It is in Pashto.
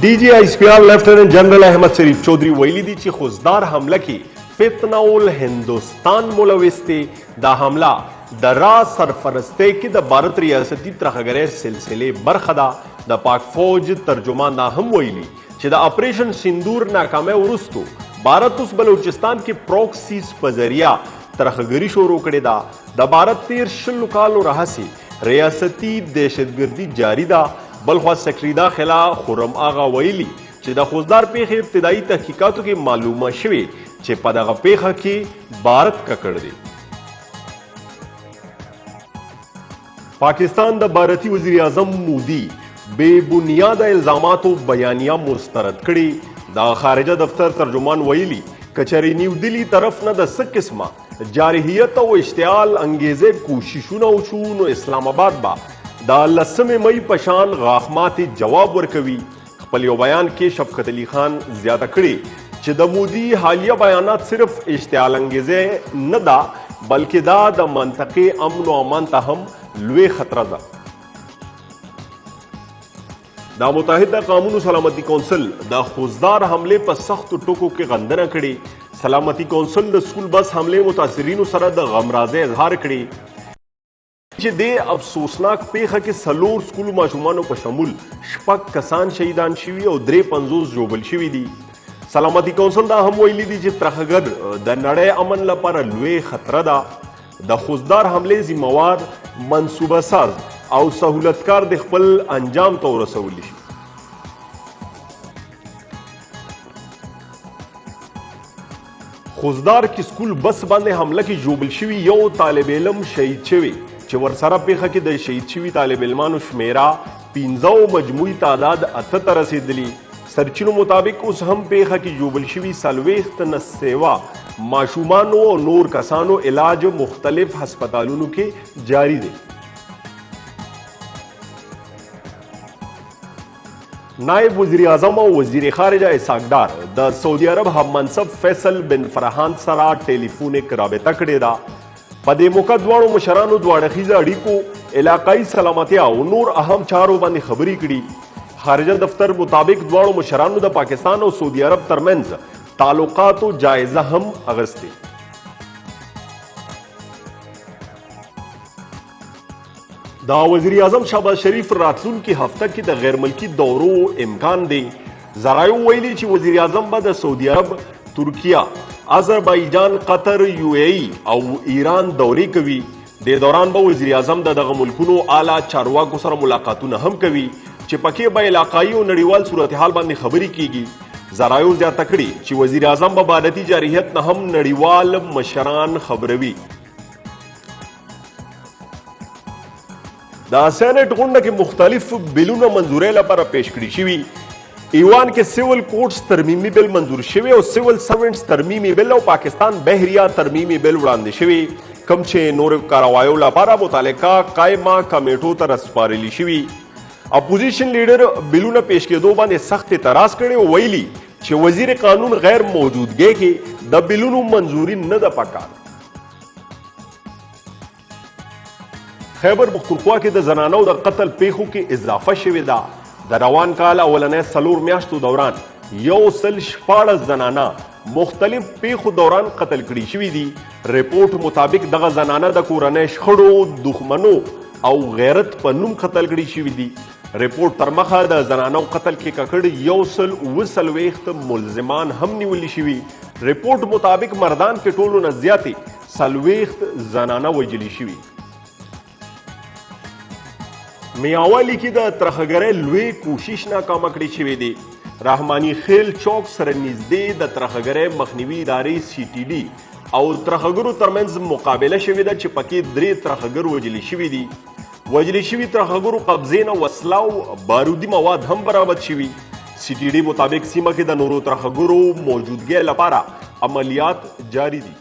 DGISPR lieutenant general Ahmad शरीफ चौधरी वैली दी ची खुजदार हमला की फितनाउल हिंदुस्तान मुलविस्ते दा हमला द रा सरफरस्ते की द भारत रियासती तरखगरे सिलसिले बरखदा द पाक फौज तर्जुमान ना हम वैली ची द ऑपरेशन सिंदूर नाकामे उरुस्तु भारत उस बलूचिस्तान की प्रॉक्सीज पजरिया तरखगरी शुरू करे द भारत 13 कालो रहसी रियासती दहशतगर्दी जारी दा बलखवा सेक्रेटरी दाखिला खुरम आगा वैली چې د خوزدار پیښې ابتدایي تحقیقاتو کې معلومه شوې چې په دغه پیښه کې بھارت ککړ دی. پاکستان د بھارتی وزیر اعظم مودي بے بنیاد الزاماتو بیانیه مسترد کړي. د خارجه دفتر ترجمان ویلي کچری نیو دلی طرف نه د څه قسمه جارحیت او اشتعال انګیزه کوششونه وشو نو اسلام آباد با دا 10 مئی پشان غاخمات جواب ورکوي. خپل یو بیان کې شفقت علي خان زیاته کړي چې د مودي حالیه بیانات صرف اشتعال انګیزه نه دا بلکې دا د منطقې امن او امان ته هم لوی خطر ده. دا متحده قانون او سلامتی کونسل د خوزدار حمله په سخت ټکو کې غندنه کړي. سلامتی کونسل د سکول بس حمله متاثرینو سره د غمرازه اظهار کړي چې د افسوسناک پیښه کې سلور سکول ماشومانو په شمول شپږ کسان شهیدان شوي او 53 ژوبل شوي دي. سلامتی کونسل دا هم ویلي دي چې ترخګر د نړۍ امن لپاره لوی خطر ده. د خوزدار حمله ذمہوار منصوبه ساز او سہولتکار د خپل انجام ته ورسولی شي. خوزدار کې سکول بس باندې حمله کې ژوبل شوي یو طالب علم شهید شوی چې ورسره پیښه کې د شهید شوي طالب علمانو شمیره 15 مجموعي تعداد 8 ته رسیدلی. سرچینو مطابق اوس هم پیښه کې ژوبل شوي 40 نه سیوا ماشومانو او نور کسانو علاج مختلف هسپتالونو کې جاری دی. نائب وزیر اعظم او وزیر خارجه اسحاق ډار د سعودي عرب هم منصب فیصل بن فرحان سره ټلیفونیک رابطه کړې ده. په دې موقع دواړو مشرانو دواړخیزه اړیکو علاقائی سلامتیا او نور اهم چارو باندې خبرې کړي. خارجه دفتر مطابق دواړو مشرانو د پاکستان او سعودي عرب ترمنځ تعلقاتو جایزه هم اغستې. دا وزیر اعظم شهباز شریف راتلونکي هفته کې د غیر ملکی دورو امکان دی. ذرایعو ویلي چې وزیر اعظم به د سعودي عرب، ترکیه، آذربایجان، قطر، یو ای او ایران دورې کوي. د دوران به وزیر اعظم دغه ملکونو اعلی چارواکو سره ملاقاتونه هم کوي چې پکې به علاقائی او نړیوال صورتحال باندې خبرې کیږي. ذرایعو زیاته کړي چې وزیر اعظم به بھارتي جارحیت نه هم نړیوال مشران خبروي. د سېنات غونډه کې مختلف بلونه منظورۍ لپاره پیش کړي شوي. ایوان کې سیول کوډز ترمیمي بل منظور شوی او سیول سروینټس ترمیمي بل او پاکستان بحریه ترمیمي بل وړاندې شوی کوم چې نور کاروایو لپاره متعلقه قائمه کمیټو ته رسپارلی شوی. اپوزیشن لیډر بلونه پیش کېدو باندې سخت اعتراض کړي او ویلي چې وزیر قانون غیر موجودګۍ کې د بلونو منظوري نه ده پکار. خیبر پختونخوا کې د زنانو د قتل پیښو کې اضافه شوې ده. د روان کال اولنۍ 4 میاشتو دوران 114 زنانه مختلف پیښو دوران قتل کړي شوي دي. رپورټ مطابق دغه زنانه د کورنۍ شخړو، دښمنو او غیرت په نوم قتل کړي شوي دي. رپورټ تر مخه د زنانو قتل کې ککړ 140 ملزمان هم نیولي شوي. رپورټ مطابق مردان کې ټولو نه زیاتې 40 زنانه وژلي شوي. میاوالی کې د ترخګرۍ لوی کوشش ناکامه کړې شوې دي. رحماني خیل چوک سره نږدې د ترخګرۍ مخنیوي ادارې CTD او ترخګرو ترمنځ مقابله شوې ده چې پکې 3 ترخګر وژلي شوي دي. وژلي شوي ترخګرو قبضې نه وسله او بارودي مواد هم برابر شوي. CTD مطابق سیمه کې د نورو ترخګرو موجودګۍ لپاره عملیات جاری دي.